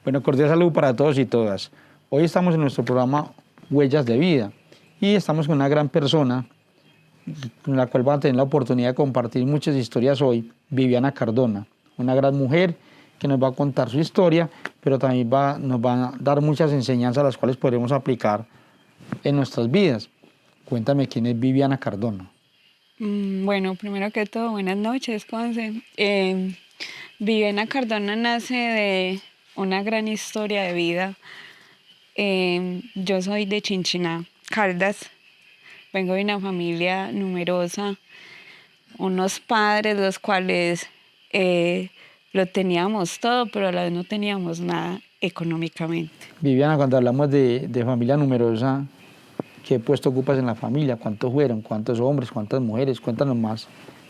Bueno, cordial salud para todos y todas. Hoy estamos en nuestro programa Huellas de Vida y estamos con una gran persona con la cual van a tener la oportunidad de compartir muchas historias hoy, Viviana Cardona, una gran mujer que nos va a contar su historia, pero también nos va a dar muchas enseñanzas las cuales podremos aplicar en nuestras vidas. Cuéntame quién es Viviana Cardona. Bueno, primero que todo, buenas noches, Conce. Viviana Cardona nace de una gran historia de vida. Yo soy de Chinchiná, Caldas. Vengo de una familia numerosa, unos padres los cuales lo teníamos todo, pero a la vez no teníamos nada económicamente. Viviana, cuando hablamos de familia numerosa, ¿qué puesto ocupas en la familia? ¿Cuántos fueron? ¿Cuántos hombres? ¿Cuántas mujeres? Cuéntanos más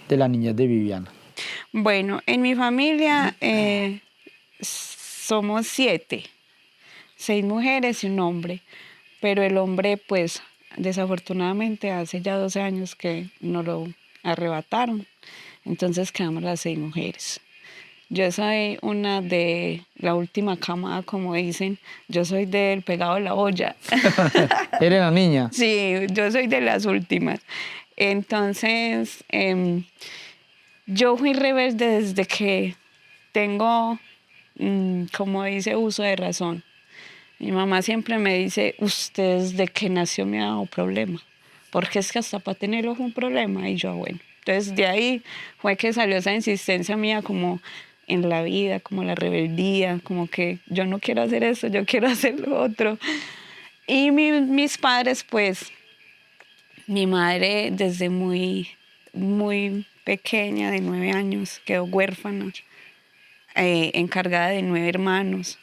de la niñez de Viviana. Bueno, en mi familia somos 7, 6 mujeres y un hombre, pero el hombre pues desafortunadamente hace ya 12 años que nos lo arrebataron, entonces quedamos las 6 mujeres. Yo soy una de la última camada, como dicen, yo soy del pegado de la olla. ¿Eres la niña? Sí, yo soy de las últimas. Entonces, yo fui rebelde desde que tengo, como dice, uso de razón. Mi mamá siempre me dice, usted desde que nació me ha dado problema, porque es que hasta para tenerlo fue un problema. Y yo, bueno, entonces de ahí fue que salió esa insistencia mía como en la vida, como la rebeldía, como que yo no quiero hacer eso, yo quiero hacer lo otro. Y mis padres, pues, mi madre desde muy pequeña, de 9 años, quedó huérfana, encargada de 9 hermanos.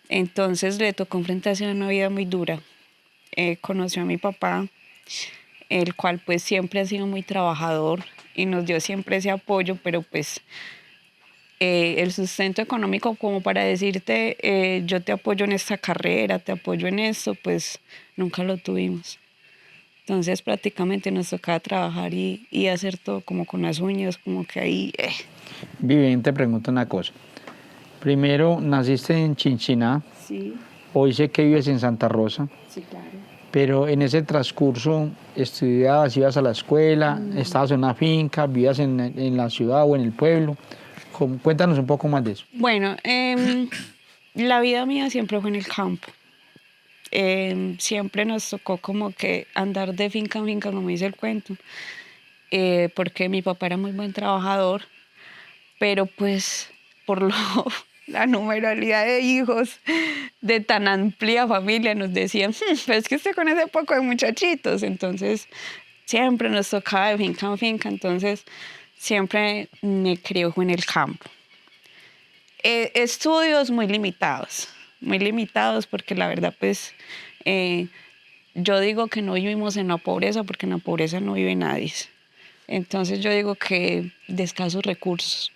Entonces le tocó enfrentarse a una vida muy dura. Conoció a mi papá, el cual pues siempre ha sido muy trabajador y nos dio siempre ese apoyo, pero pues el sustento económico como para decirte yo te apoyo en esta carrera, te apoyo en esto, pues nunca lo tuvimos. Entonces prácticamente nos tocaba trabajar y hacer todo como con las uñas, como que ahí... Viviana, te pregunto una cosa. Primero, naciste en Chinchiná. Sí. Hoy sé que vives en Santa Rosa. Sí, claro. Pero en ese transcurso, ¿estudiabas, ibas a la escuela, estabas en una finca, vivías en la ciudad o en el pueblo? Cuéntanos un poco más de eso. Bueno, la vida mía siempre fue en el campo. Siempre nos tocó como que andar de finca en finca, como dice el cuento, porque mi papá era muy buen trabajador, pero pues por la numeralidad de hijos de tan amplia familia nos decían, pues que usted con ese poco de muchachitos, entonces siempre nos tocaba de finca en finca, entonces siempre me crió en el campo. Estudios muy limitados porque la verdad pues yo digo que no vivimos en la pobreza porque en la pobreza no vive nadie. Entonces yo digo que de escasos recursos.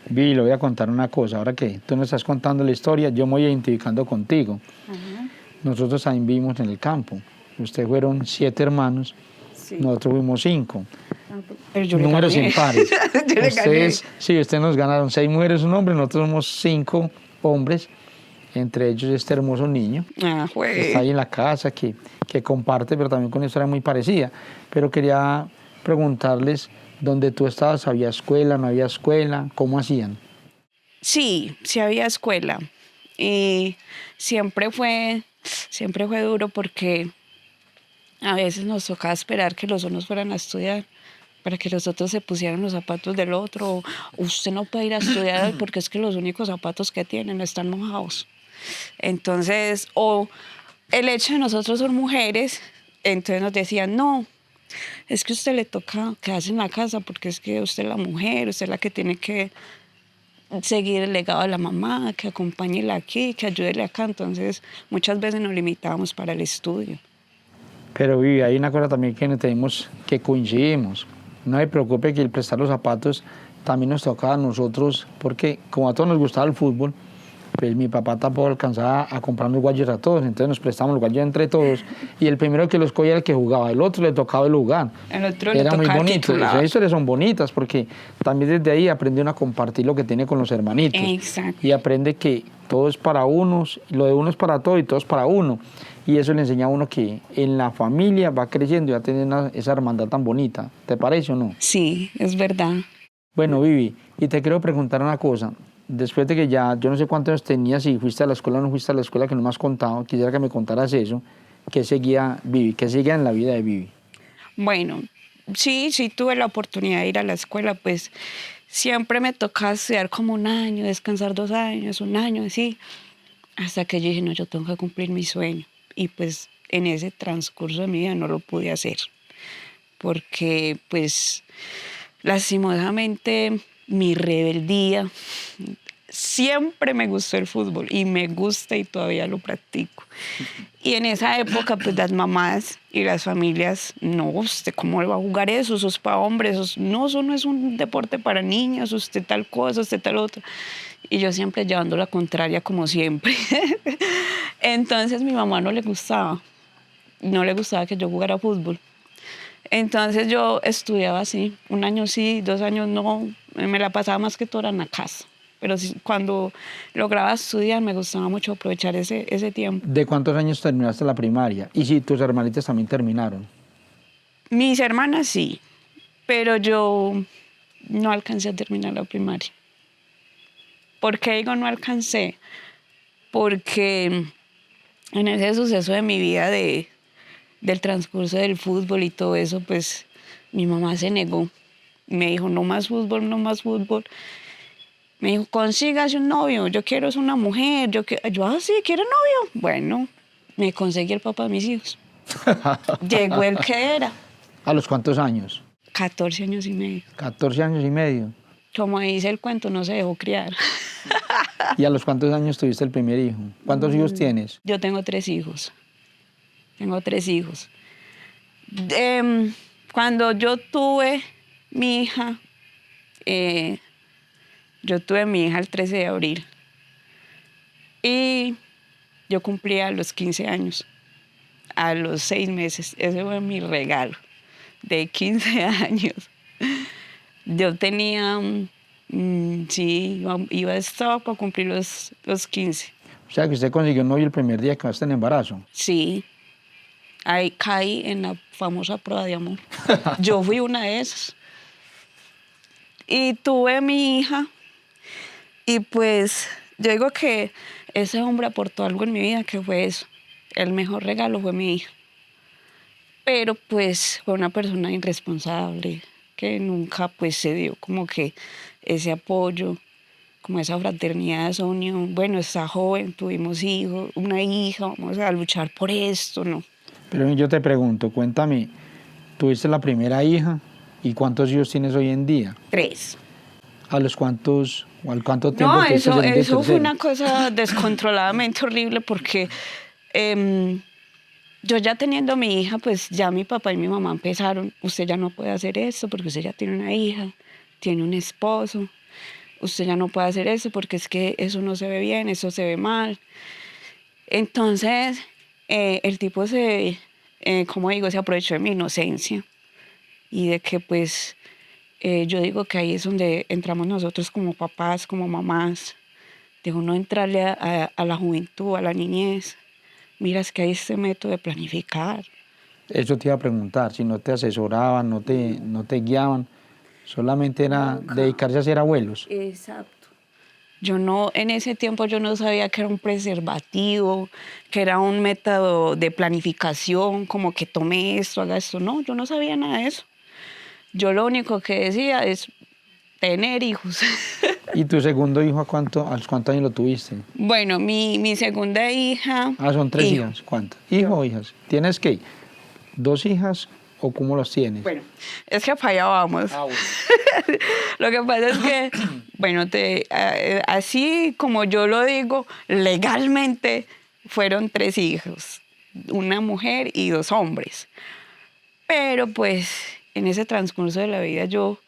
Vivi, le voy a contar una cosa. Ahora que tú nos estás contando la historia, yo me voy identificando contigo. Nosotros también vivimos en el campo. Ustedes fueron 7 hermanos, sí. Nosotros fuimos 5. Números impares. Ustedes nos ganaron 6 mujeres, un hombre, nosotros somos 5 hombres, entre ellos este hermoso niño que está ahí en la casa, que comparte, pero también con una historia muy parecida. Pero quería preguntarles, ¿dónde tú estabas? ¿Había escuela, no había escuela? ¿Cómo hacían? Sí había escuela. Y siempre fue duro porque a veces nos tocaba esperar que los unos fueran a estudiar para que los otros se pusieran los zapatos del otro. Usted no puede ir a estudiar porque es que los únicos zapatos que tienen están mojados. Entonces, o el hecho de nosotros ser mujeres, entonces nos decían, no, es que a usted le toca quedarse en la casa porque es que usted es la mujer, usted es la que tiene que seguir el legado de la mamá, que acompáñela aquí, que ayúdele acá. Entonces, muchas veces nos limitábamos para el estudio. Pero Vivi, hay una cosa también que tenemos que coincidimos. No se preocupe que el prestar los zapatos también nos tocaba a nosotros, porque como a todos nos gustaba el fútbol, pues mi papá tampoco alcanzaba a comprarnos guayos a todos, entonces nos prestamos los guayos entre todos y el primero que los cogía era el que jugaba, el otro le tocaba el jugar. El otro Era le muy tocaba bonito, titular. esas historias son bonitas porque también desde ahí aprende uno a compartir lo que tiene con los hermanitos. Exacto. Y aprende que todo es para unos, lo de uno es para todo y todo es para uno. Y eso le enseña a uno que en la familia va creciendo y va a tener esa hermandad tan bonita. ¿Te parece o no? Sí, es verdad. Bueno, Vivi, y te quiero preguntar una cosa. Después de que ya, yo no sé cuántos años tenías, si fuiste a la escuela o no fuiste a la escuela, que no me has contado, quisiera que me contaras eso. ¿Qué seguía Vivi? ¿Qué seguía en la vida de Vivi? Bueno, sí tuve la oportunidad de ir a la escuela, pues siempre me tocaba estudiar como un año, descansar 2 años, un año, así, hasta que yo dije, no, yo tengo que cumplir mi sueño. Y pues en ese transcurso de mi vida no lo pude hacer, porque pues lastimosamente mi rebeldía, siempre me gustó el fútbol y me gusta y todavía lo practico. Y en esa época, pues las mamás y las familias, no, ¿usted cómo va a jugar eso? Eso es para hombres, no, eso no es un deporte para niñas, usted tal cosa, usted tal otra. Y yo siempre llevando la contraria como siempre. Entonces mi mamá no le gustaba que yo jugara fútbol. Entonces yo estudiaba así, 1 año sí, 2 años no, me la pasaba más que todo en la casa. Pero sí, cuando lograba estudiar me gustaba mucho aprovechar ese tiempo. ¿De cuántos años terminaste la primaria? Y si tus hermanitas también terminaron. Mis hermanas sí, pero yo no alcancé a terminar la primaria. ¿Por qué digo no alcancé? Porque en ese suceso de mi vida del transcurso del fútbol y todo eso, pues mi mamá se negó. Me dijo, no más fútbol, no más fútbol. Me dijo, consígase un novio, yo quiero es una mujer. Yo, sí, ¿quiere novio? Bueno, me conseguí el papá de mis hijos. Llegó el que era. ¿A los cuántos años? 14 años y medio. 14 años y medio. Como dice el cuento, no se dejó criar. ¿Y a los cuántos años tuviste el primer hijo? ¿Cuántos hijos tienes? Yo tengo 3 hijos. Tengo 3 hijos. Cuando yo tuve mi hija, yo tuve mi hija el 13 de abril. Y yo cumplía los 15 años, a los 6 meses. Ese fue mi regalo de 15 años. Yo tenía, estaba para cumplir los 15. O sea, que usted consiguió un novio el primer día que quedaste en embarazo. Sí, ahí caí en la famosa prueba de amor. Yo fui una de esas. Y tuve mi hija y pues yo digo que ese hombre aportó algo en mi vida, que fue eso. El mejor regalo fue mi hija. Pero pues fue una persona irresponsable, que nunca pues se dio como que ese apoyo, como esa fraternidad, esa unión. Bueno, está joven, tuvimos hijos, una hija, vamos a luchar por esto, ¿no? Pero yo te pregunto, cuéntame, tuviste la primera hija y ¿cuántos hijos tienes hoy en día? 3. ¿Al cuánto tiempo? No, tuviste el segundo y el eso fue tercero? una cosa descontroladamente horrible porque yo ya teniendo mi hija, pues ya mi papá y mi mamá empezaron, usted ya no puede hacer eso porque usted ya tiene una hija, tiene un esposo, usted ya no puede hacer eso porque es que eso no se ve bien, eso se ve mal. Entonces, el tipo como digo, se aprovechó de mi inocencia y de que pues yo digo que ahí es donde entramos nosotros como papás, como mamás, de uno entrarle a la juventud, a la niñez. Mira, es que hay este método de planificar. Eso te iba a preguntar, si no te asesoraban, no te guiaban, solamente era dedicarse a ser abuelos. Exacto. Yo no, en ese tiempo yo no sabía que era un preservativo, que era un método de planificación, como que tome esto, haga esto. No, yo no sabía nada de eso. Yo lo único que decía es tener hijos. ¿Y tu segundo hijo a los cuántos años lo tuviste? Bueno, mi segunda hija... Son 3 hijo. hijas. ¿Cuántas? ¿Hijo o hijas? ¿Tienes qué? 2 hijas o cómo los tienes? Bueno, es que para allá vamos. Bueno. Lo que pasa es que, bueno, así como yo lo digo, legalmente fueron 3 hijos, una mujer y 2 hombres. Pero pues en ese transcurso de la vida yo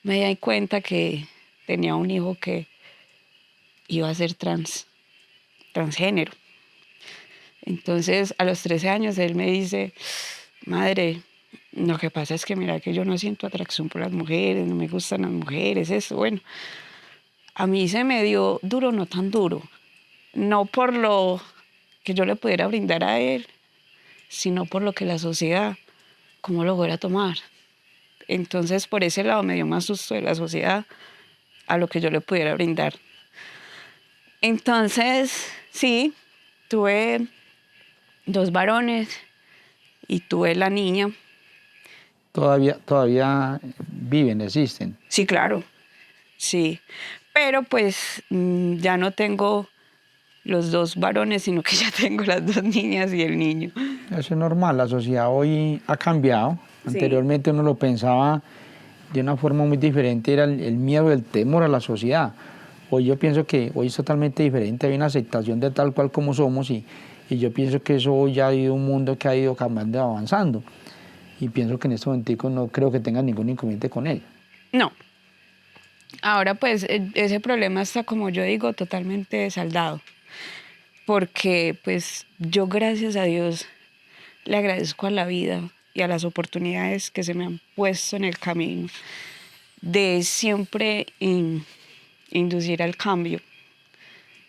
me di cuenta que tenía un hijo que iba a ser trans. transgénero. Entonces, a los 13 años, él me dice, madre, lo que pasa es que mira que yo no siento atracción por las mujeres, no me gustan las mujeres, eso, bueno. A mí se me dio duro, no tan duro. No por lo que yo le pudiera brindar a él, sino por lo que la sociedad, cómo lo fuera a tomar. Entonces, por ese lado me dio más susto de la sociedad a lo que yo le pudiera brindar. Entonces, sí, tuve 2 varones y tuve la niña. Todavía viven, existen. Sí, claro, sí. Pero pues ya no tengo los 2 varones, sino que ya tengo las 2 niñas y el niño. Eso es normal, la sociedad hoy ha cambiado. Sí. Anteriormente uno lo pensaba de una forma muy diferente, era el miedo, el temor a la sociedad. Hoy yo pienso que hoy es totalmente diferente, hay una aceptación de tal cual como somos y yo pienso que eso hoy ya ha ido un mundo que ha ido cambiando y avanzando. Y pienso que en este momento no creo que tenga ningún inconveniente con él. No. Ahora pues ese problema está, como yo digo, totalmente saldado. Porque pues yo, gracias a Dios, le agradezco a la vida y a las oportunidades que se me han puesto en el camino de siempre inducir al cambio,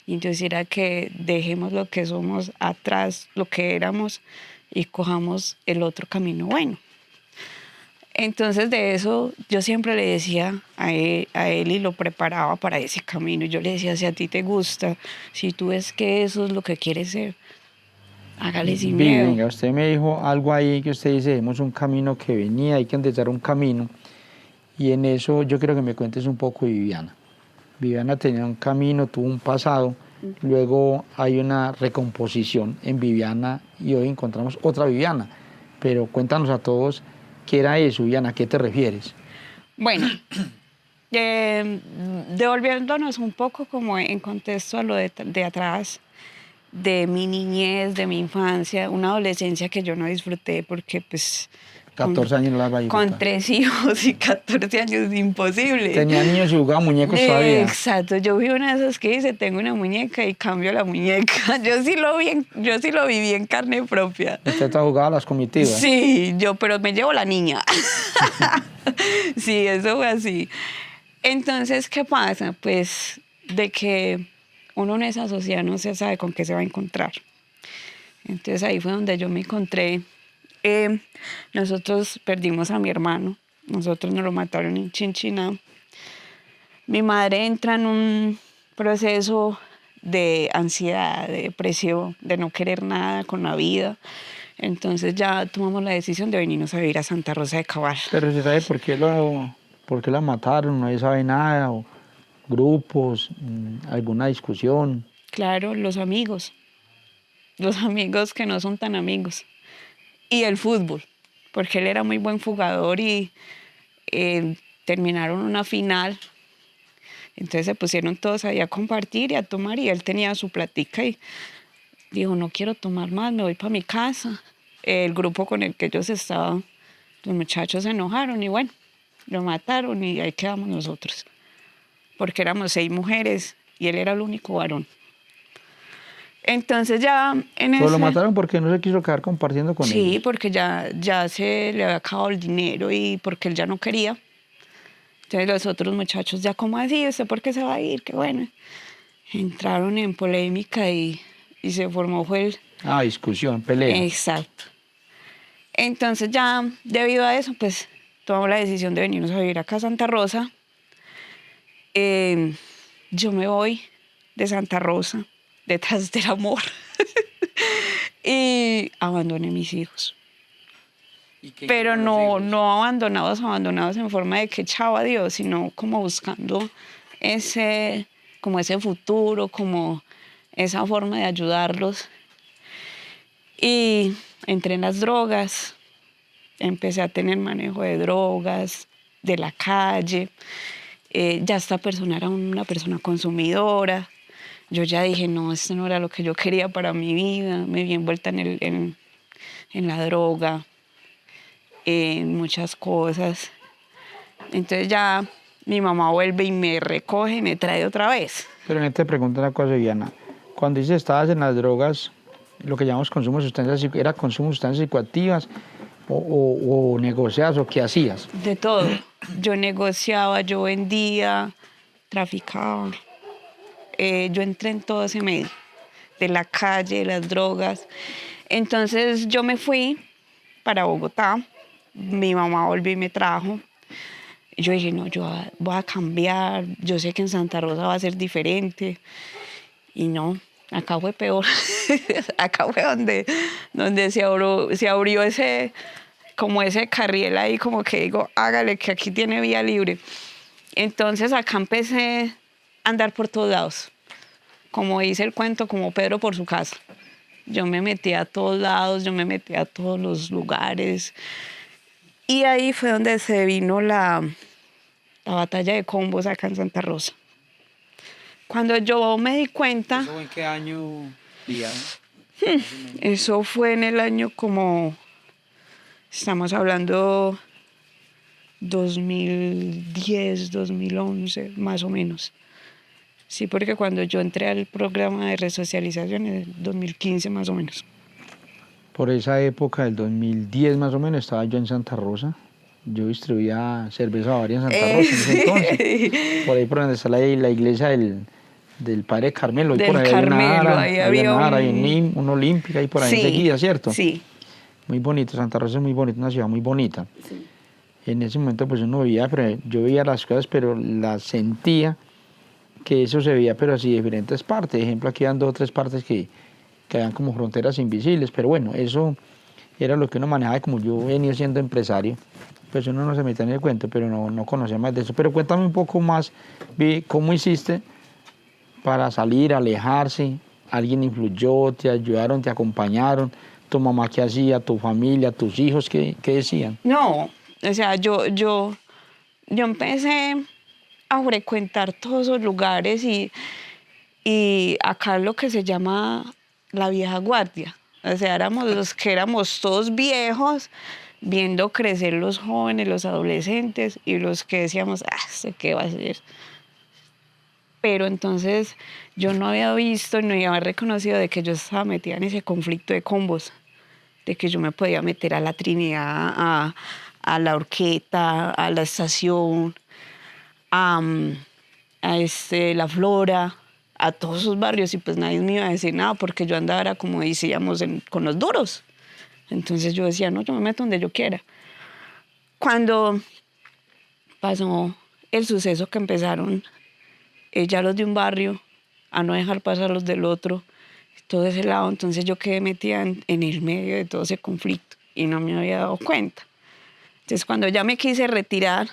inducir a que dejemos lo que somos atrás, lo que éramos, y cojamos el otro camino bueno. Entonces de eso yo siempre le decía a él y lo preparaba para ese camino. Yo le decía, si a ti te gusta, si tú ves que eso es lo que quieres ser, hágale sin miedo. Venga, usted me dijo algo ahí que usted dice, vemos un camino que venía, hay que empezar un camino. Y en eso yo quiero que me cuentes un poco de Viviana. Viviana tenía un camino, tuvo un pasado, luego hay una recomposición en Viviana y hoy encontramos otra Viviana. Pero cuéntanos a todos, ¿qué era eso, Viviana? ¿A qué te refieres? Bueno, devolviéndonos un poco como en contexto a lo de atrás, de mi niñez, de mi infancia, una adolescencia que yo no disfruté porque pues... 14 años no las va a disfrutar. Con 3 hijos y 14 años, imposible. Tenía niños y jugaba muñecos todavía. Exacto, yo vi una de esas que dice, tengo una muñeca y cambio la muñeca. Yo sí lo viví en carne propia. ¿Usted ha jugado a las comitivas? Sí, pero me llevo la niña. Sí, eso fue así. Entonces, ¿qué pasa? Pues de que uno en esa sociedad no se sabe con qué se va a encontrar. Entonces ahí fue donde yo me encontré. Nosotros perdimos a mi hermano, nosotros nos lo mataron en Chinchiná. Mi madre entra en un proceso de ansiedad, de depresión, de no querer nada con la vida. Entonces ya tomamos la decisión de venirnos a vivir a Santa Rosa de Cabal. Pero ¿se sabe por qué la mataron? ¿No se sabe nada? ¿O grupos? ¿Alguna discusión? Claro, los amigos que no son tan amigos. Y el fútbol, porque él era muy buen jugador y terminaron una final. Entonces se pusieron todos ahí a compartir y a tomar y él tenía su platica y dijo, no quiero tomar más, me voy para mi casa. El grupo con el que ellos estaban, los muchachos se enojaron y bueno, lo mataron y ahí quedamos nosotros. Porque éramos 6 mujeres y él era el único varón. Entonces ya en ¿Pero lo mataron porque no se quiso quedar compartiendo con ellos? Sí, porque ya se le había acabado el dinero y porque él ya no quería. Entonces los otros muchachos ya, ¿cómo así? ¿Usted por qué se va a ir? Qué bueno. Entraron en polémica y se formó discusión, pelea. Exacto. Entonces ya debido a eso, pues tomamos la decisión de venirnos a vivir acá a Santa Rosa. Yo me voy de Santa Rosa detrás del amor y abandoné a mis hijos. Pero no abandonados en forma de que chao, adiós, sino como buscando ese futuro, como esa forma de ayudarlos. Y entré en las drogas, empecé a tener manejo de drogas, de la calle. Ya esta persona era una persona consumidora. Yo ya dije, no, esto no era lo que yo quería para mi vida. Me vi envuelta en la droga, en muchas cosas. Entonces ya mi mamá vuelve y me recoge y me trae otra vez. Pero en te pregunto una cosa, Viviana. Cuando dices estabas en las drogas, lo que llamamos consumo de sustancias, ¿era consumo de sustancias psicoactivas o negociabas o qué hacías? De todo. Yo negociaba, yo vendía, traficaba. Yo entré en todo ese medio, de la calle, de las drogas. Entonces yo me fui para Bogotá, mi mamá volvió y me trajo. Y yo dije, no, yo voy a cambiar, yo sé que en Santa Rosa va a ser diferente. Y no, acá fue peor. Acá fue donde se abrió ese, como ese carriel ahí, como que digo, hágale que aquí tiene vía libre. Entonces acá empecé a andar por todos lados. Como dice el cuento, como Pedro por su casa. Yo me metí a todos lados, yo me metí a todos los lugares. Y ahí fue donde se vino la batalla de combos acá en Santa Rosa. Cuando yo me di cuenta... ¿Eso en qué año, día? Eso fue en el año como... Estamos hablando 2010, 2011, más o menos. Sí, porque cuando yo entré al programa de resocialización, en 2015 más o menos. Por esa época del 2010 más o menos estaba yo en Santa Rosa. Yo distribuía cerveza Bavaria en Santa Rosa en ese entonces. Por ahí por donde está la iglesia del Padre Carmelo. Del por ahí Carmelo, ahí había había una olímpica ahí por ahí sí, enseguida, ¿cierto? Sí. Muy bonito, Santa Rosa es muy bonito, una ciudad muy bonita. Sí. En ese momento pues uno veía, pero yo veía las cosas, pero las sentía que eso se veía, pero así de diferentes partes. Por ejemplo, aquí eran 2 o 3 partes que habían como fronteras invisibles, pero bueno, eso era lo que uno manejaba. Y como yo venía siendo empresario, pues uno no se metía en el cuento, pero no conocía más de eso. Pero cuéntame un poco más, ¿cómo hiciste para salir, alejarse? ¿Alguien influyó, te ayudaron, te acompañaron? ¿Tu mamá qué hacía? ¿Tu familia, tus hijos qué decían? No, o sea, yo empecé a frecuentar todos esos lugares y acá lo que se llama la vieja guardia. O sea, éramos los que éramos todos viejos, viendo crecer los jóvenes, los adolescentes, y los que decíamos, ¿esto qué va a ser? Pero entonces yo no había visto, no había reconocido de que yo estaba metida en ese conflicto de combos, de que yo me podía meter a la Trinidad, a la Horqueta, a la Estación, a la Flora, a todos esos barrios, y pues nadie me iba a decir nada porque yo andaba, era como decíamos, con los duros. Entonces yo decía, no, yo me meto donde yo quiera. Cuando pasó el suceso que empezaron ya los de un barrio a no dejar pasar los del otro, todo ese lado, entonces yo quedé metida en el medio de todo ese conflicto y no me había dado cuenta. Entonces cuando ya me quise retirar,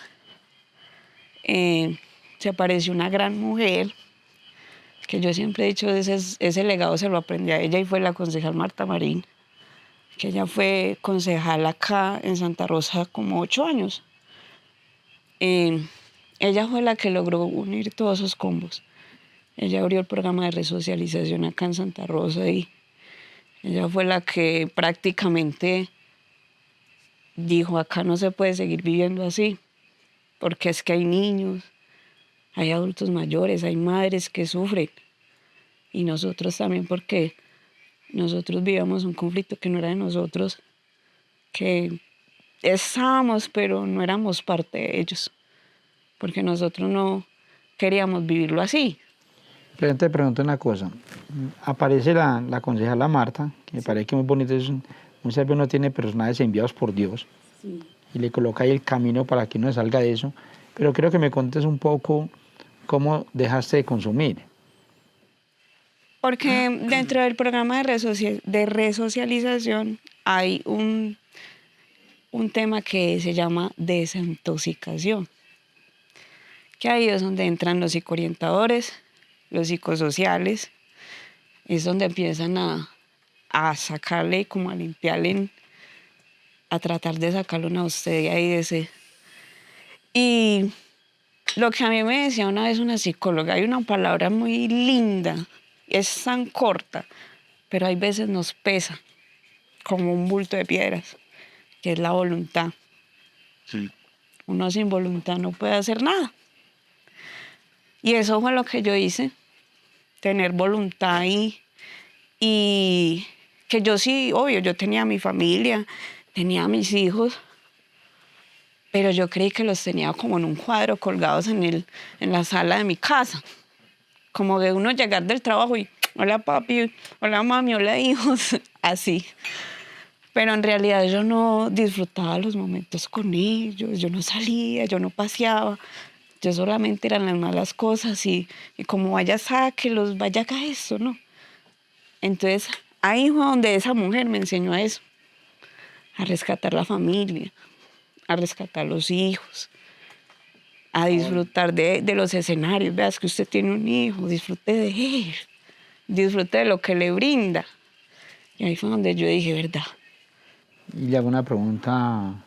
se apareció una gran mujer, que yo siempre he dicho, ese legado se lo aprendí a ella, y fue la concejal Marta Marín, que ella fue concejal acá en Santa Rosa como 8 años. Ella fue la que logró unir todos esos combos. Ella abrió el programa de resocialización acá en Santa Rosa y ella fue la que prácticamente dijo, acá no se puede seguir viviendo así, porque es que hay niños, hay adultos mayores, hay madres que sufren. Y nosotros también, porque nosotros vivíamos un conflicto que no era de nosotros, que estábamos, pero no éramos parte de ellos, porque nosotros no queríamos vivirlo así. Pero te pregunto una cosa, aparece la concejala Marta, que me parece que muy bonito, un ser no tiene personajes enviados por Dios, sí, y le coloca ahí el camino para que uno salga de eso, pero quiero que me contes un poco cómo dejaste de consumir. Porque dentro del programa de resocialización hay un tema que se llama desintoxicación, que ahí es donde entran los psicoorientadores, los psicosociales, es donde empiezan a sacarle, como a limpiarle, a tratar de sacarle una usted de ahí de ese. Y lo que a mí me decía una vez una psicóloga, hay una palabra muy linda, es tan corta, pero hay veces nos pesa como un bulto de piedras, que es la voluntad. Sí. Uno sin voluntad no puede hacer nada. Y eso fue lo que yo hice. tener voluntad y que yo sí, obvio, yo tenía mi familia, tenía mis hijos, pero yo creí que los tenía como en un cuadro colgados en la sala de mi casa. Como de uno llegar del trabajo y, hola papi, hola mami, hola hijos, así. Pero en realidad yo no disfrutaba los momentos con ellos, yo no salía, yo no paseaba, yo solamente eran las malas cosas y como vaya sáquelos, vaya haga eso, ¿no? Entonces ahí fue donde esa mujer me enseñó a eso, a rescatar la familia, a rescatar los hijos, a disfrutar de los escenarios. Veas que usted tiene un hijo, disfrute de él, disfrute de lo que le brinda. Y ahí fue donde yo dije, verdad. Y le hago una pregunta,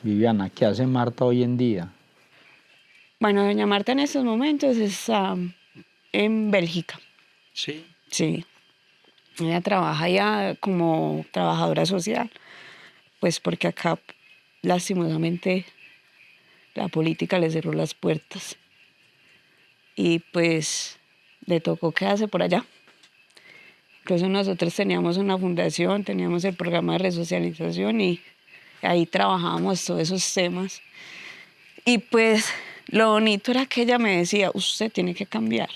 Viviana, ¿qué hace Marta hoy en día? Bueno, doña Marta en estos momentos está en Bélgica. Sí. Sí. Ella trabaja ya como trabajadora social, pues porque acá lastimosamente la política le cerró las puertas y pues le tocó quedarse por allá. Incluso nosotros teníamos una fundación, teníamos el programa de resocialización y ahí trabajábamos todos esos temas. Y pues lo bonito era que ella me decía, usted tiene que cambiar.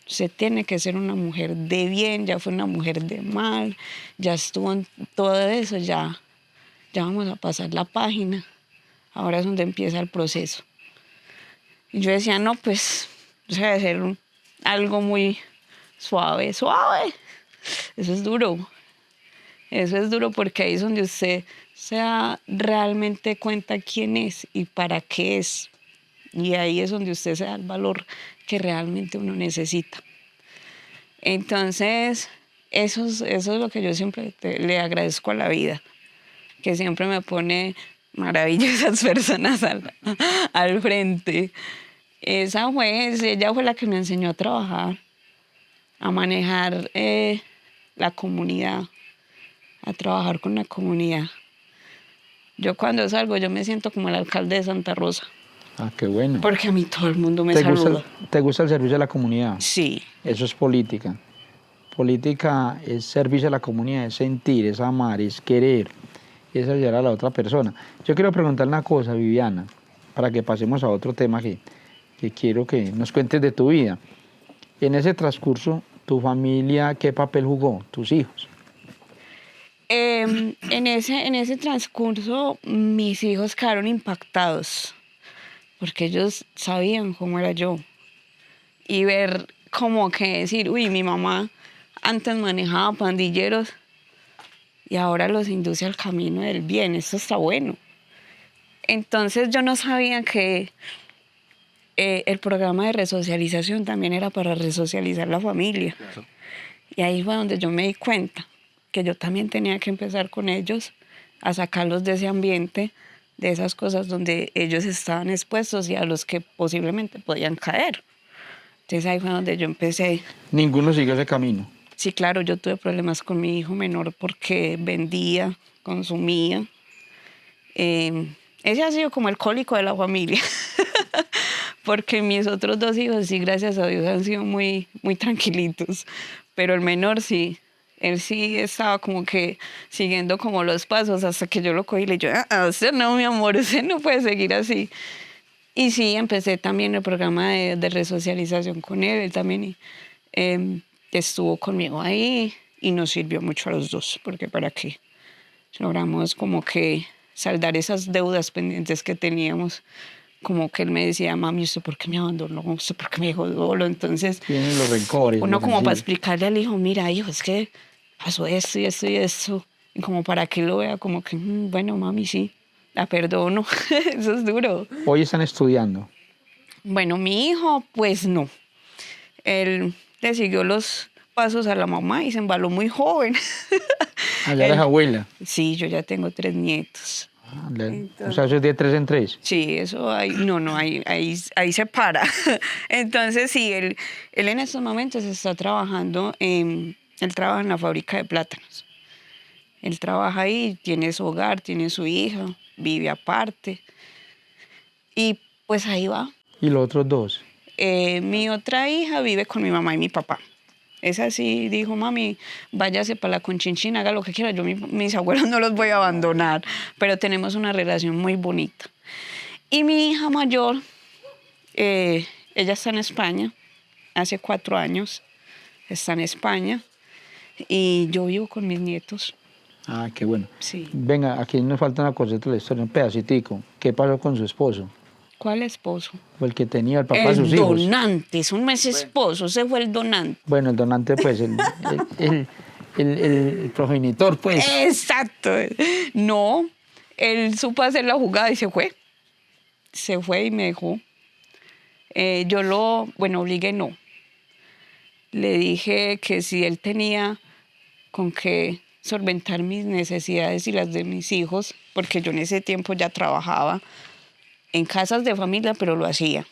Usted tiene que ser una mujer de bien, ya fue una mujer de mal, ya estuvo en todo eso, ya vamos a pasar la página. Ahora es donde empieza el proceso. Y yo decía, no, pues, o sea, debe ser algo muy suave. Eso es duro. Eso es duro porque ahí es donde usted se da realmente cuenta quién es y para qué es. Y ahí es donde usted se da el valor que realmente uno necesita. Entonces, eso es lo que yo siempre le agradezco a la vida, que siempre me pone maravillosas personas al frente. Ella fue la que me enseñó a trabajar, a manejar la comunidad, a trabajar con la comunidad. Yo cuando salgo, yo me siento como el alcalde de Santa Rosa. Ah, qué bueno. Porque a mí todo el mundo me saluda. ¿Te gusta el servicio a la comunidad? Sí. Eso es política. Política es servicio a la comunidad, es sentir, es amar, es querer, es ayudar a la otra persona. Yo quiero preguntarle una cosa, Viviana, para que pasemos a otro tema que quiero que nos cuentes de tu vida. En ese transcurso, ¿tu familia qué papel jugó? ¿Tus hijos? En ese transcurso, mis hijos quedaron impactados, porque ellos sabían cómo era yo. Y ver como que decir, uy, mi mamá antes manejaba pandilleros y ahora los induce al camino del bien, esto está bueno. Entonces yo no sabía que el programa de resocialización también era para resocializar la familia. Claro. Y ahí fue donde yo me di cuenta que yo también tenía que empezar con ellos a sacarlos de ese ambiente, de esas cosas donde ellos estaban expuestos y a los que posiblemente podían caer. Entonces ahí fue donde yo empecé. ¿Ninguno siguió ese camino? Sí, claro, yo tuve problemas con mi hijo menor porque vendía, consumía. Ese ha sido como el cólico de la familia. Porque mis otros dos hijos, sí, gracias a Dios, han sido muy, muy tranquilitos. Pero el menor sí, él sí estaba como que siguiendo como los pasos hasta que yo lo cogí y le dije, usted no, mi amor, usted no puede seguir así. Y sí, empecé también el programa de resocialización con él. Él también estuvo conmigo ahí y nos sirvió mucho a los dos, porque para qué logramos como que saldar esas deudas pendientes que teníamos. Como que él me decía, mami, ¿usted por qué me abandonó? ¿Usted por qué me dejó solo? Entonces, tienen los rencores. Uno como para explicarle al hijo, mira, hijo, es que pasó esto y esto y esto. Y como para que lo vea, como que, bueno, mami, sí, la perdono. Eso es duro. ¿Hoy están estudiando? Bueno, mi hijo, pues no. Él le siguió los pasos a la mamá y se embaló muy joven. ¿Allá eres abuela? Sí, yo ya tengo 3 nietos. Entonces, o sea, eso es de 3 en 3. Sí, eso ahí se para. Entonces, sí, él en estos momentos está trabajando, él trabaja en la fábrica de plátanos. Él trabaja ahí, tiene su hogar, tiene su hija, vive aparte. Y pues ahí va. ¿Y los otros 2? Mi otra hija vive con mi mamá y mi papá. Esa sí dijo, mami, váyase para la Conchinchina, haga lo que quiera. Yo mis abuelos no los voy a abandonar, pero tenemos una relación muy bonita. Y mi hija mayor, ella está en España, hace 4 años está en España, y yo vivo con mis nietos. Ah, qué bueno. Sí. Venga, aquí nos falta una cosita de la historia, un pedacitico. ¿Qué pasó con su esposo? ¿Cuál esposo? O el que tenía el papá de sus hijos. El donante, eso no es esposo, ese fue el donante. Bueno, el donante, pues, el progenitor, pues. Exacto. No, él supo hacer la jugada y se fue. Se fue y me dejó. Obligué no. Le dije que si él tenía con qué solventar mis necesidades y las de mis hijos, porque yo en ese tiempo ya trabajaba en casas de familia, pero lo hacía,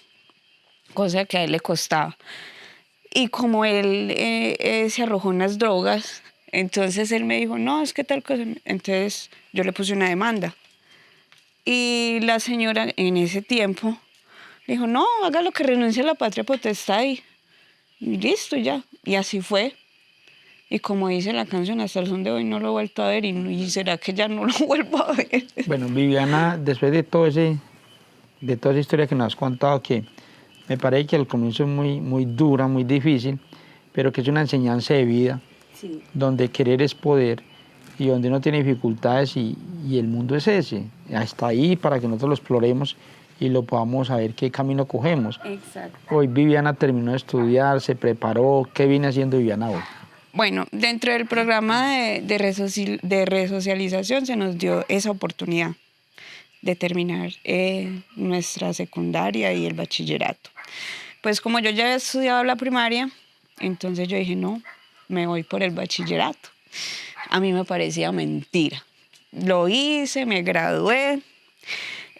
cosa que a él le costaba. Y como él se arrojó en las drogas, entonces él me dijo, no, es que tal cosa. Entonces yo le puse una demanda. Y la señora en ese tiempo dijo, no, haga lo que renuncie a la patria potestad y listo ya. Y así fue. Y como dice la canción, hasta el son de hoy no lo he vuelto a ver y será que ya no lo vuelvo a ver. Bueno, Viviana, después de toda esa historia que nos has contado, que me parece que al comienzo es muy dura, muy difícil, pero que es una enseñanza de vida, Sí. donde querer es poder y donde uno tiene dificultades y el mundo es ese. Está ahí para que nosotros lo exploremos y lo podamos saber qué camino cogemos. Exacto. Hoy Viviana terminó de estudiar, se preparó. ¿Qué viene haciendo Viviana hoy? Bueno, dentro del programa de resocialización se nos dio esa oportunidad de terminar nuestra secundaria y el bachillerato. Pues como yo ya había estudiado la primaria, entonces yo dije, no, me voy por el bachillerato. A mí me parecía mentira. Lo hice, me gradué.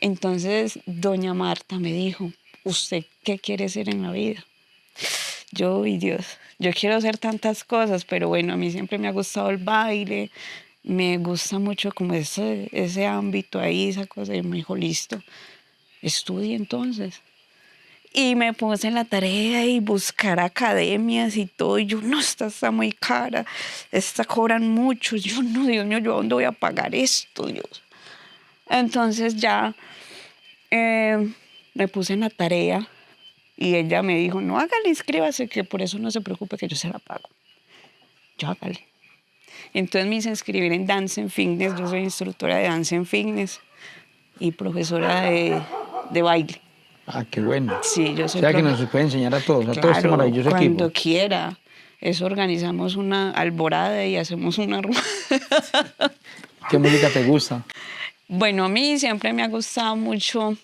Entonces doña Marta me dijo, ¿usted qué quiere ser en la vida? Yo, Dios, yo quiero hacer tantas cosas, pero bueno, a mí siempre me ha gustado el baile, me gusta mucho como ese ámbito ahí, esa cosa, y me dijo, listo, estudie entonces. Y me puse en la tarea y buscar academias y todo, y yo, no, esta está muy cara, esta cobran mucho, yo, no, Dios mío, ¿yo dónde voy a pagar esto, Dios? Entonces ya me puse en la tarea. Y ella me dijo, no, hágale, inscríbase, que por eso no se preocupe, que yo se la pago. Yo hágale. Entonces me hice inscribir en Dance and Fitness. Yo soy instructora de Dance and Fitness y profesora de baile. Ah, qué bueno. Sí, yo soy o sea, que nos puede enseñar a todos, a todo este maravilloso equipo. Cuando quiera. Eso organizamos una alborada y hacemos una rumba. ¿Qué música te gusta? Bueno, a mí siempre me ha gustado mucho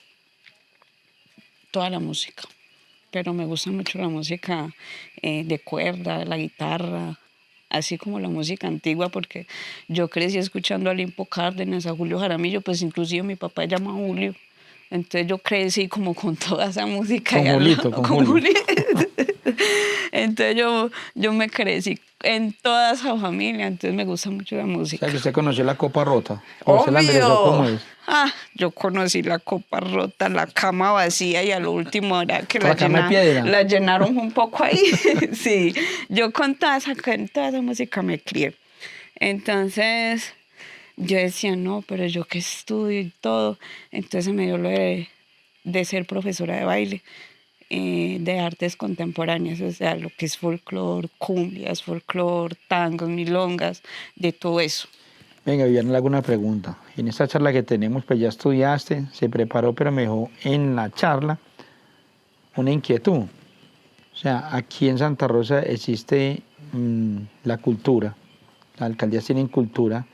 toda la música. Pero me gusta mucho la música de cuerda, la guitarra, así como la música antigua, porque yo crecí escuchando a Limpo Cárdenas, a Julio Jaramillo, pues inclusive mi papá se llama Julio, entonces yo crecí como con toda esa música. Con Julito, con Julio. Entonces yo me crecí en toda esa familia, entonces me gusta mucho la música. O sea, que usted conoció la copa rota. ¿O usted la enderezó cómo es? Yo conocí la copa rota, la cama vacía y a lo último era que la llenaron un poco ahí. Sí, yo con toda esa música me crié. Entonces yo decía, no, pero yo que estudio y todo. Entonces me dio lo de ser profesora de baile, de artes contemporáneas, o sea, lo que es folclore, cumbias, folclore, tangos, milongas, de todo eso. Venga, Viviana, le hago una pregunta. En esta charla que tenemos, pues ya estudiaste, se preparó, pero me dejó en la charla una inquietud. O sea, aquí en Santa Rosa existe la cultura, las alcaldías tienen cultura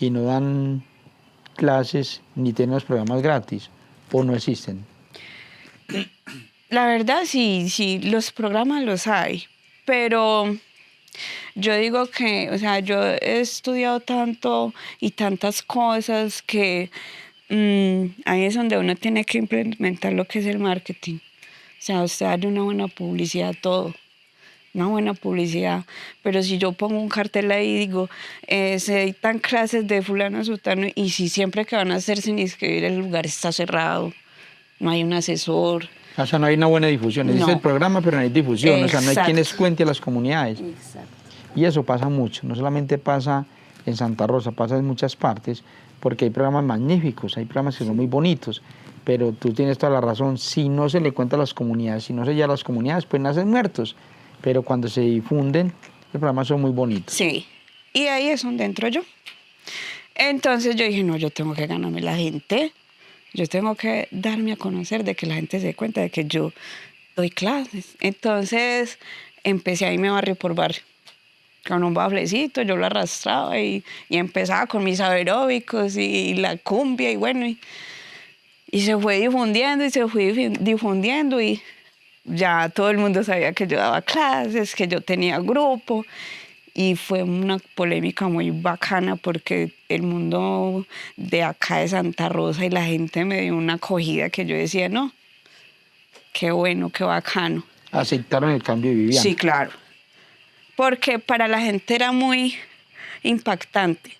y no dan clases ni tienen los programas gratis, o no existen. La verdad, sí, los programas los hay, pero yo digo que, o sea, yo he estudiado tanto y tantas cosas que ahí es donde uno tiene que implementar lo que es el marketing. O sea, usted darle una buena publicidad a todo, una buena publicidad. Pero si yo pongo un cartel ahí y digo, se dictan clases de fulano a sutano, y si siempre que van a hacer sin inscribir el lugar está cerrado, no hay un asesor, O sea, no hay una buena difusión. Existe el programa, pero no hay difusión. O sea, no hay quienes cuente a las comunidades. Exacto. Y eso pasa mucho. No solamente pasa en Santa Rosa, pasa en muchas partes, porque hay programas magníficos, hay programas que son muy bonitos, pero tú tienes toda la razón. Si no se le cuenta a las comunidades, si no se llega a las comunidades, pues nacen muertos. Pero cuando se difunden, los programas son muy bonitos. Sí. Y ahí es donde entro yo. Entonces yo dije, no, yo tengo que ganarme la gente. Yo tengo que darme a conocer, de que la gente se dé cuenta de que yo doy clases. Entonces empecé a irme barrio por barrio. Con un baflecito, yo lo arrastraba y empezaba con mis aeróbicos y la cumbia y bueno. Y se fue difundiendo y se fue difundiendo y ya todo el mundo sabía que yo daba clases, que yo tenía grupo. Y fue una polémica muy bacana porque el mundo de acá de Santa Rosa y la gente me dio una acogida que yo decía, no, qué bueno, qué bacano. ¿Aceptaron el cambio de Viviana? Sí, claro. Porque para la gente era muy impactante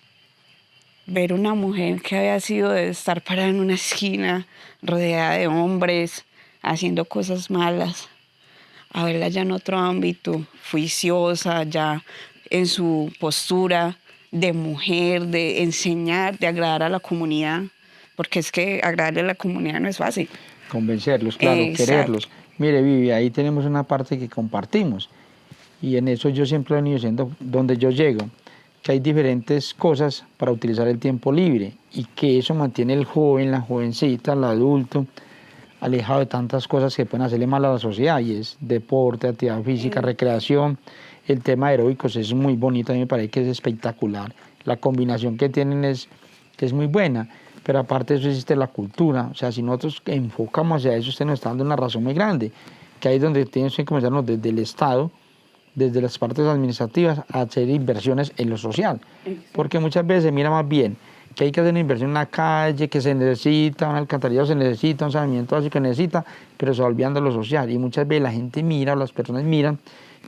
ver una mujer que había sido de estar parada en una esquina, rodeada de hombres, haciendo cosas malas, a verla ya en otro ámbito, juiciosa, ya en su postura de mujer, de enseñar, de agradar a la comunidad, porque es que agradarle a la comunidad no es fácil. Convencerlos, claro, quererlos. Mire, Vivi, ahí tenemos una parte que compartimos, y en eso yo siempre he venido diciendo, donde yo llego, que hay diferentes cosas para utilizar el tiempo libre, y que eso mantiene el joven, la jovencita, el adulto, alejado de tantas cosas que pueden hacerle mal a la sociedad, y es deporte, actividad física, recreación. El tema de aeróbicos es muy bonito, a mí me parece que es espectacular. La combinación que tienen es muy buena, pero aparte de eso existe la cultura. O sea, si nosotros enfocamos hacia eso, usted nos está dando una razón muy grande, que ahí es donde tienen que comenzarnos desde el Estado, desde las partes administrativas, a hacer inversiones en lo social. Porque muchas veces se mira más bien que hay que hacer una inversión en una calle, que se necesita, un alcantarillado se necesita, un saneamiento básico que necesita, pero se va olvidando lo social. Y muchas veces la gente mira, o las personas miran,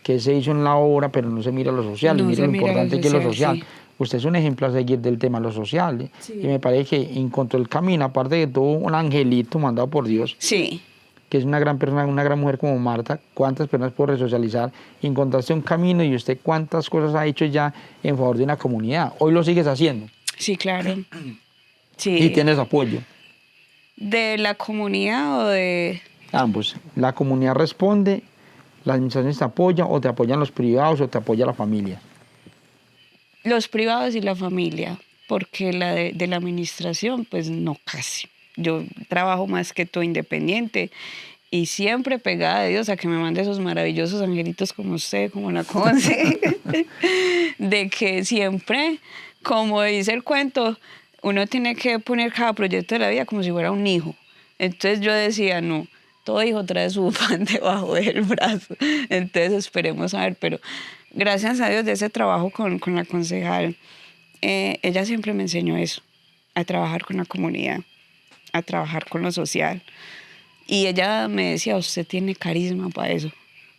que se hizo en la obra, pero no se mira lo social, y mira lo importante que es lo social. Sí. Usted es un ejemplo a seguir del tema de lo social, sí. Y me parece que encontró el camino, aparte de que tuvo un angelito mandado por Dios, sí, que es una gran persona, una gran mujer como Marta. ¿Cuántas personas puede resocializar? Encontraste un camino, y usted cuántas cosas ha hecho ya en favor de una comunidad. Hoy lo sigues haciendo. Sí, claro. Sí. Y tienes apoyo. ¿De la comunidad o de...? Ambos. La comunidad responde, la administración te apoya, o te apoyan los privados, o te apoya la familia. Los privados y la familia, porque la de la administración, pues no casi. Yo trabajo más que todo independiente y siempre pegada a Dios a que me mande esos maravillosos angelitos como usted, como la Conce, de que siempre, como dice el cuento, uno tiene que poner cada proyecto de la vida como si fuera un hijo. Entonces yo decía, no, todo hijo trae su pan debajo del brazo. Entonces esperemos a ver, pero gracias a Dios de ese trabajo con la concejal, ella siempre me enseñó eso, a trabajar con la comunidad, a trabajar con lo social. Y ella me decía, usted tiene carisma para eso,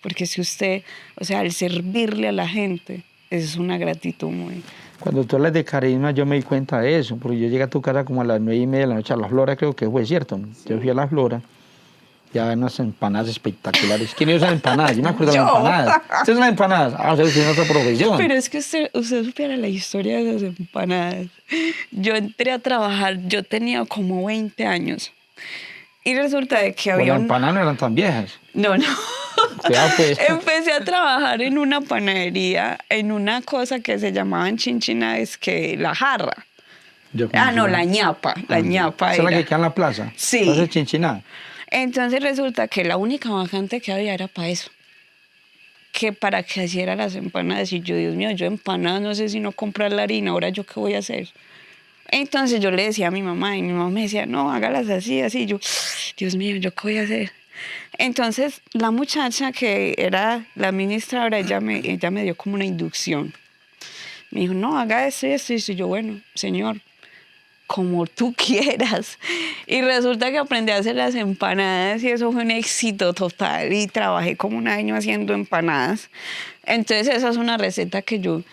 porque si usted, o sea, al servirle a la gente, es una gratitud muy... Cuando tú hablas de carisma, yo me di cuenta de eso, porque yo llegué a tu casa como a las 9:30 de la noche a La Flora, creo que fue, ¿cierto? Sí. Yo fui a La Flora, ya había unas empanadas espectaculares. ¿Quién hizo esas empanadas? Yo me acuerdo de las empanadas. ¿Ustedes son las empanadas? Ah, ustedes tienen otra profesión. Pero es que usted supiera la historia de esas empanadas. Yo entré a trabajar, yo tenía como 20 años. Y resulta de que había... Las empanadas no eran tan viejas. No. Ya, pues. Empecé a trabajar en una panadería, en una cosa que se llamaban chinchinadas, que la jarra. La ñapa. La ñapa ¿esa es la que queda en la plaza? Sí. Entonces, chinchina. Entonces resulta que la única vacante que había era para eso. Que para que hiciera las empanadas. Y yo, Dios mío, yo empanadas no sé si no comprar la harina, ahora yo qué voy a hacer. Entonces yo le decía a mi mamá, y mi mamá me decía, no, hágalas así, así. Yo, Dios mío, ¿yo qué voy a hacer? Entonces la muchacha que era la administradora, ella me dio como una inducción. Me dijo, no, haga esto y esto. Y yo, bueno, señor, como tú quieras. Y resulta que aprendí a hacer las empanadas y eso fue un éxito total. Y trabajé como un año haciendo empanadas. Entonces esa es una receta que yo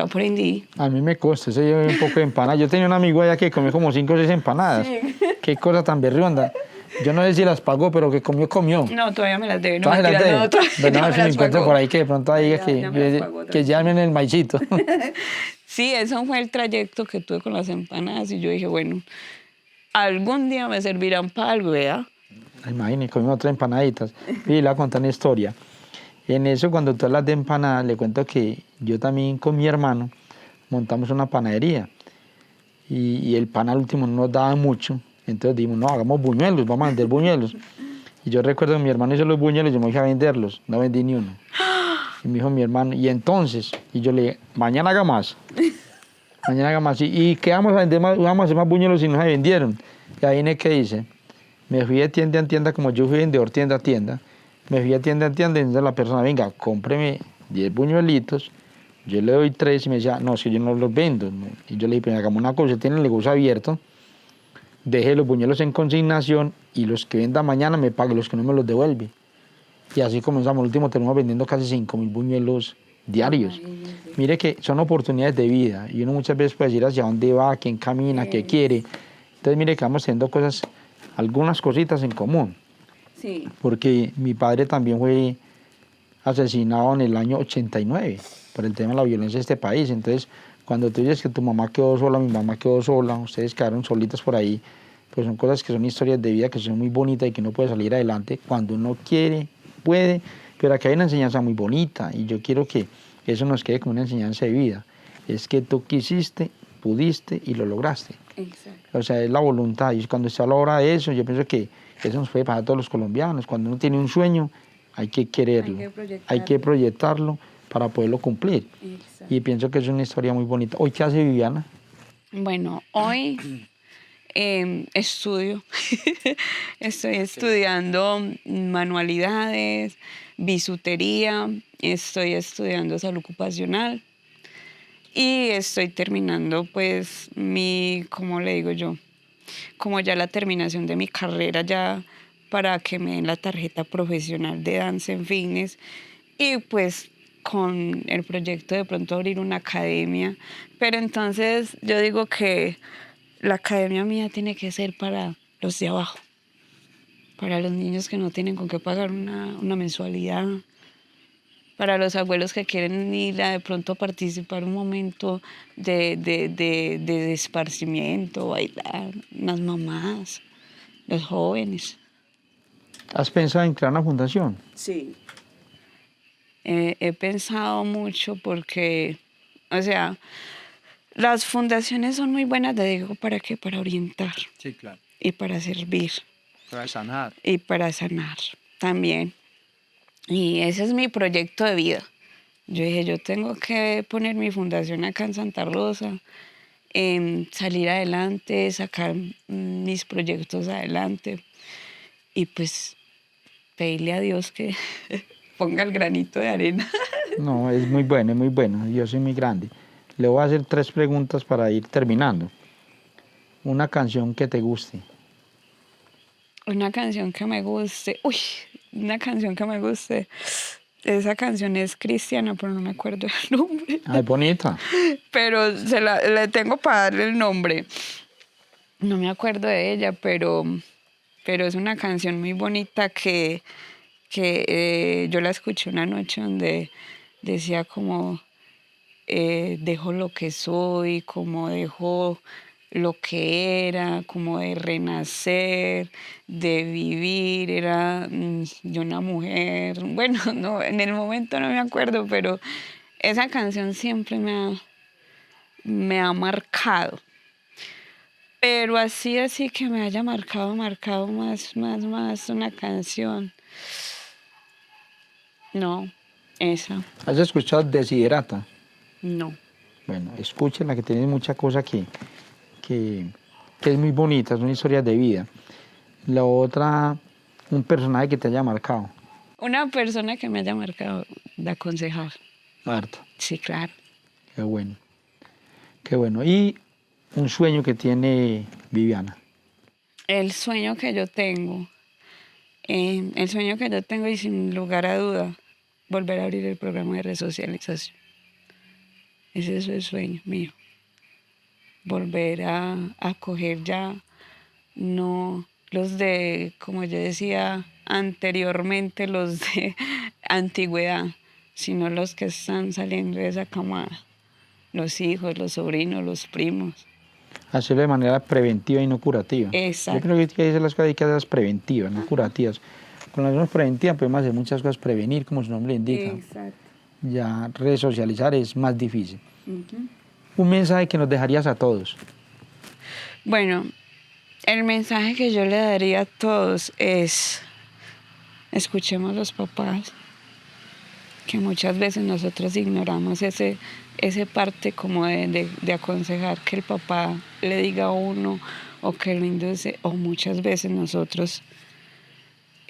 aprendí. A mí me cuesta, eso lleva un poco de empanadas. Yo tenía un amigo allá que comió como 5 o 6 empanadas. Sí. Qué cosa tan berrionda. Yo no sé si las pagó, pero que comió, comió. No, todavía me las debe. No, ¿Todas las mentira, debe? no, todavía Bueno, a no ver me si me las encuentro pagó. por ahí que de pronto diga Ya me las pagó, que llamen el maicito. Sí, eso fue el trayecto que tuve con las empanadas y yo dije, bueno, algún día me servirán para algo, ¿verdad? Imagínate, comimos 3 empanaditas. Y le voy a contar una historia. En eso, cuando tú hablas de empanadas, le cuento que yo también con mi hermano montamos una panadería. Y el pan al último no nos daba mucho. Entonces dijimos, no, hagamos buñuelos, vamos a vender buñuelos. Y yo recuerdo que mi hermano hizo los buñuelos y yo me dije a venderlos. No vendí ni uno. Y me dijo mi hermano, y entonces, y yo le dije, mañana haga más. Mañana haga más. ¿Y qué vamos a vender más? Vamos a hacer más buñuelos y no se vendieron. Y ahí viene que dice, me fui de tienda en tienda, como yo fui vendedor tienda a tienda. Me fui de tienda en tienda y entonces la persona, venga, cómpreme 10 buñuelitos. Yo le doy 3 y me decía, no, es que yo no los vendo. Y yo le dije, pero hagamos una cosa, tiene el negocio abierto, deje los buñuelos en consignación y los que venda mañana me pague, los que no me los devuelve. Y así comenzamos. El último terminamos vendiendo casi 5.000 buñuelos diarios. Mire que son oportunidades de vida y uno muchas veces puede decir hacia dónde va, quién camina, qué quiere. Entonces mire que vamos teniendo cosas, algunas cositas en común. Sí. Porque mi padre también fue asesinado en el año 89 por el tema de la violencia de este país. Entonces, cuando tú dices que tu mamá quedó sola, mi mamá quedó sola, ustedes quedaron solitos por ahí, pues son cosas que son historias de vida que son muy bonitas y que uno puede salir adelante cuando uno quiere, puede, pero aquí hay una enseñanza muy bonita y yo quiero que eso nos quede como una enseñanza de vida. Es que tú quisiste, pudiste y lo lograste. Exacto. O sea, es la voluntad. Y cuando se habla ahora de eso, yo pienso que eso nos puede pasar a todos los colombianos. Cuando uno tiene un sueño, hay que quererlo, hay que proyectarlo para poderlo cumplir. Exacto. Y pienso que es una historia muy bonita. ¿Hoy qué hace Viviana? Bueno, hoy estudio. Estoy estudiando manualidades, bisutería, estoy estudiando salud ocupacional y estoy terminando pues ¿cómo le digo yo? Como ya la terminación de mi carrera ya para que me den la tarjeta profesional de Dance and Fitness y pues con el proyecto de pronto abrir una academia. Pero entonces yo digo que la academia mía tiene que ser para los de abajo, para los niños que no tienen con qué pagar una mensualidad, para los abuelos que quieren ir a de pronto a participar un momento de esparcimiento, bailar, las mamás, los jóvenes. ¿Has pensado en crear una fundación? Sí. He pensado mucho porque, o sea, las fundaciones son muy buenas, te digo, ¿para qué? Para orientar. Sí, claro. Y para servir. Para sanar. Y para sanar también. Y ese es mi proyecto de vida. Yo dije, yo tengo que poner mi fundación acá en Santa Rosa, salir adelante, sacar mis proyectos adelante y pues pedirle a Dios que ponga el granito de arena. No, es muy bueno, es muy bueno. Yo soy muy grande. Le voy a hacer 3 preguntas para ir terminando. Una canción que te guste. Una canción que me guste. Uy, una canción que me guste. Esa canción es cristiana, pero no me acuerdo el nombre. Ay, bonita. Pero le tengo para darle el nombre. No me acuerdo de ella, pero es una canción muy bonita que yo la escuché una noche donde decía como dejo lo que soy, como dejo lo que era, como de renacer, de vivir, era de una mujer. Bueno, no, en el momento no me acuerdo, pero esa canción siempre me ha marcado. Pero así que me haya marcado más una canción. No, esa, ¿Has escuchado Desiderata? no. Bueno, escúchenla que tiene mucha cosa que es muy bonita, son historias de vida. La otra, un personaje que te haya marcado. Una persona que me haya marcado de aconsejar. Harto. Sí, claro. Qué bueno. Qué bueno. Y un sueño que tiene Viviana. El sueño que yo tengo y sin lugar a duda, volver a abrir el programa de resocialización. Ese es el sueño mío. Volver a acoger ya no los de, como yo decía anteriormente, los de antigüedad, sino los que están saliendo de esa camada, los hijos, los sobrinos, los primos. Hacerlo de manera preventiva y no curativa. Exacto. Yo creo que hay que hacer las cosas, hay que hacerlas preventivas, no curativas. Con las cosas preventivas podemos hacer muchas cosas, prevenir, como su nombre indica. Exacto. Ya resocializar es más difícil. Un mensaje que nos dejarías a todos. Bueno, el mensaje que yo le daría a todos es, escuchemos a los papás, que muchas veces nosotros ignoramos ese parte como de aconsejar que el papá le diga a uno o que lo induce, o muchas veces nosotros.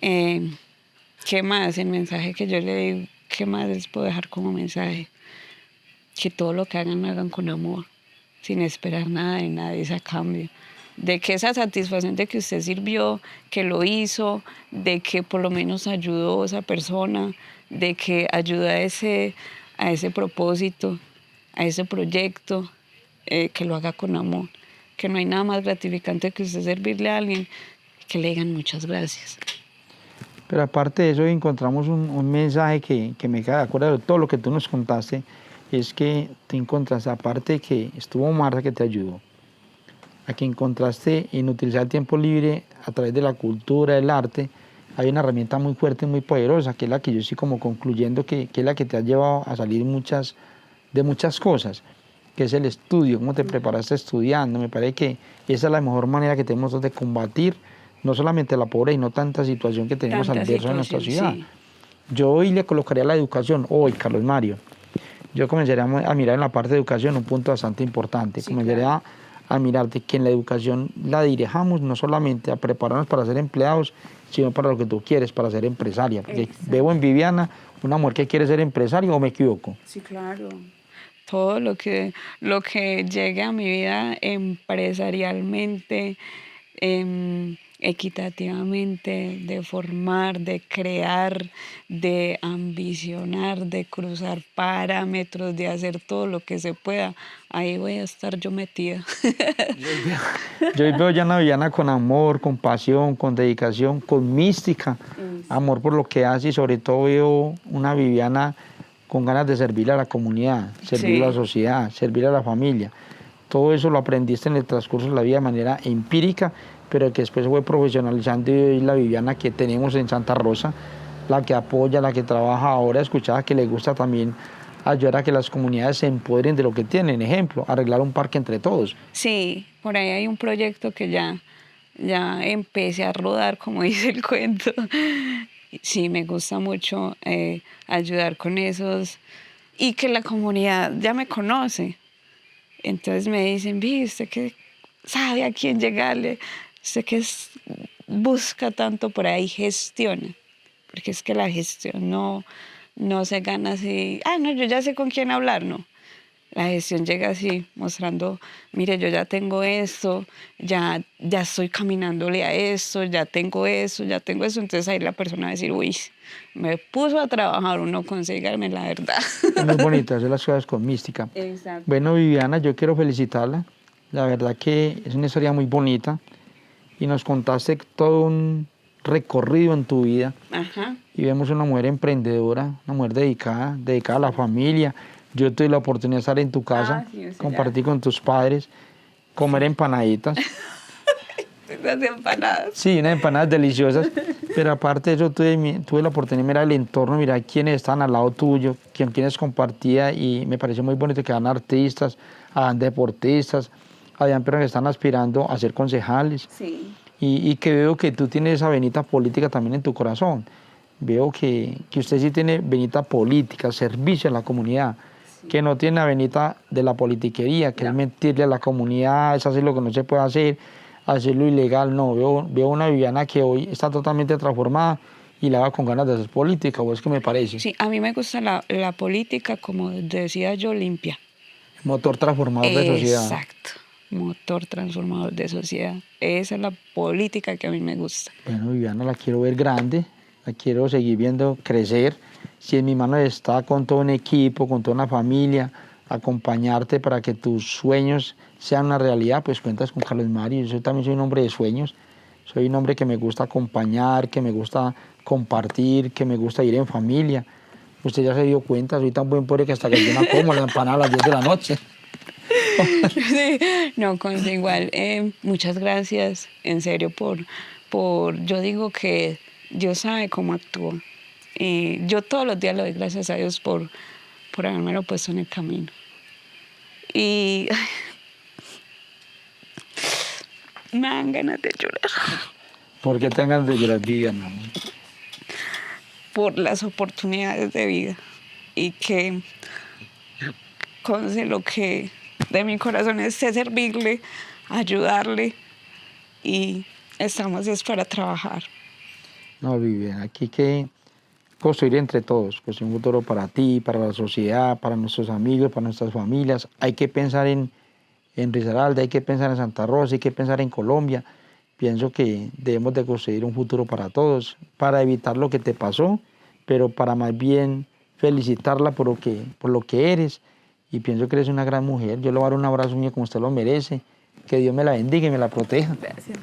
¿Qué más? El mensaje que yo le digo, ¿qué más les puedo dejar como mensaje? Que todo lo que hagan, lo hagan con amor, sin esperar nada de nadie a cambio. De que esa satisfacción de que usted sirvió, que lo hizo, de que por lo menos ayudó a esa persona, de que ayuda a ese propósito, a ese proyecto, que lo haga con amor. Que no hay nada más gratificante que usted servirle a alguien, que le digan muchas gracias. Pero aparte de eso encontramos un mensaje que me queda de acuerdo de todo lo que tú nos contaste, es que te encontraste, aparte de que estuvo Marta que te ayudó, a que encontraste en utilizar el tiempo libre a través de la cultura, del arte, hay una herramienta muy fuerte y muy poderosa, que es la que yo estoy como concluyendo, que es la que te ha llevado a salir de muchas cosas, que es el estudio, cómo te preparaste estudiando. Me parece que esa es la mejor manera que tenemos de combatir no solamente la pobreza y no tanta situación que tenemos adversa en nuestra ciudad. Sí. Yo hoy le colocaría la educación, hoy, Carlos Mario, yo comenzaría a mirar en la parte de educación un punto bastante importante. Sí, comenzaría a mirar de que en la educación la dirijamos no solamente a prepararnos para ser empleados, sino para lo que tú quieres, para ser empresaria. Porque exacto, veo en Viviana una mujer que quiere ser empresaria, ¿o me equivoco? Sí, claro. Todo lo que llegue a mi vida empresarialmente, equitativamente, de formar, de crear, de ambicionar, de cruzar parámetros, de hacer todo lo que se pueda, ahí voy a estar yo metida. Yo veo ya una Viviana con amor, con pasión, con dedicación, con mística, amor por lo que hace, y sobre todo veo una Viviana con ganas de servir a la comunidad, servir a la sociedad, servir a la familia. Todo eso lo aprendiste en el transcurso de la vida de manera empírica, pero que después fue profesionalizando, y hoy la Viviana que tenemos en Santa Rosa, la que apoya, la que trabaja ahora, escuchaba que le gusta también ayudar a que las comunidades se empoderen de lo que tienen. Ejemplo, arreglar un parque entre todos. Sí, por ahí hay un proyecto que ya empecé a rodar, como dice el cuento. Sí, me gusta mucho ayudar con esos, y que la comunidad ya me conoce. Entonces me dicen, ¿viste que sabe a quién llegarle? Usted que busca tanto por ahí, gestiona. Porque es que la gestión no se gana así. No, yo ya sé con quién hablar, no. La gestión llega así, mostrando, mire, yo ya tengo esto, ya estoy caminándole a esto, ya tengo eso, ya tengo eso. Entonces ahí la persona va a decir, uy, me puso a trabajar, uno consígame la verdad. Es muy bonito hacer las cosas con mística. Exacto. Bueno, Viviana, yo quiero felicitarla. La verdad que es una historia muy bonita y nos contaste todo un recorrido en tu vida. Ajá. Y vemos una mujer emprendedora, una mujer dedicada a la familia. Yo tuve la oportunidad de estar en tu casa, sí, compartir con tus padres, comer empanaditas. Las empanadas. Sí, unas empanadas deliciosas, pero aparte de eso tuve la oportunidad de mirar el entorno, mirar quiénes estaban al lado tuyo, quiénes compartía, y me pareció muy bonito que eran artistas, habían deportistas, habían personas que están aspirando a ser concejales. Sí. Y que veo que tú tienes esa venita política también en tu corazón. Veo que usted sí tiene venita política, servicio a la comunidad, sí, que no tiene la venita de la politiquería, que no es mentirle a la comunidad, es hacer lo que no se puede hacer, hacerlo ilegal. No, veo una Viviana que hoy está totalmente transformada y la va con ganas de hacer política, ¿o es que me parece? Sí, a mí me gusta la política, como decía yo, limpia. Motor transformador de sociedad. Exacto, motor transformador de sociedad. Esa es la política que a mí me gusta. Bueno, Viviana, la quiero ver grande, la quiero seguir viendo crecer. Si en mi mano está, con todo un equipo, con toda una familia, acompañarte para que tus sueños sean una realidad, pues cuentas con Carlos Mario. Yo también soy un hombre de sueños, Soy un hombre que me gusta acompañar, que me gusta compartir, que me gusta ir en familia. Usted ya se dio cuenta, soy tan buen pobre que hasta que yo no como la empanada a las 10 de la noche. Sí, no, Conce, igual, muchas gracias, en serio, yo digo que Dios sabe cómo actúa. Yo todos los días le doy gracias a Dios por haberme puesto en el camino. Y me dan ganas de llorar. ¿Por qué tengan de llorar, Viviana? Por las oportunidades de vida. Y que, Conce, lo que de mi corazón es servirle, ayudarle. Y estamos es para trabajar. No, Viviana, aquí que construir entre todos, construir un futuro para ti, para la sociedad, para nuestros amigos, para nuestras familias. Hay que pensar en Risaralda, hay que pensar en Santa Rosa, hay que pensar en Colombia. Pienso que debemos de construir un futuro para todos, para evitar lo que te pasó, pero para más bien felicitarla por lo que eres. Y pienso que eres una gran mujer. Yo le voy a dar un abrazo mío como usted lo merece. Que Dios me la bendiga y me la proteja. Gracias.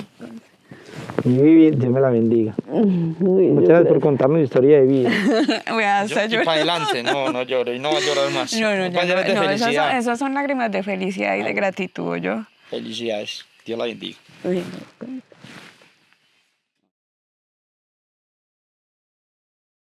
Vivi, Dios me la bendiga. Muchas gracias por contarnos la historia de vida. Voy a hasta llorar. Para adelante, no llore y no va a llorar más. No, ya de no, felicidad. esas son lágrimas de felicidad y de gratitud, yo. Felicidades. Dios la bendiga. Uy, no.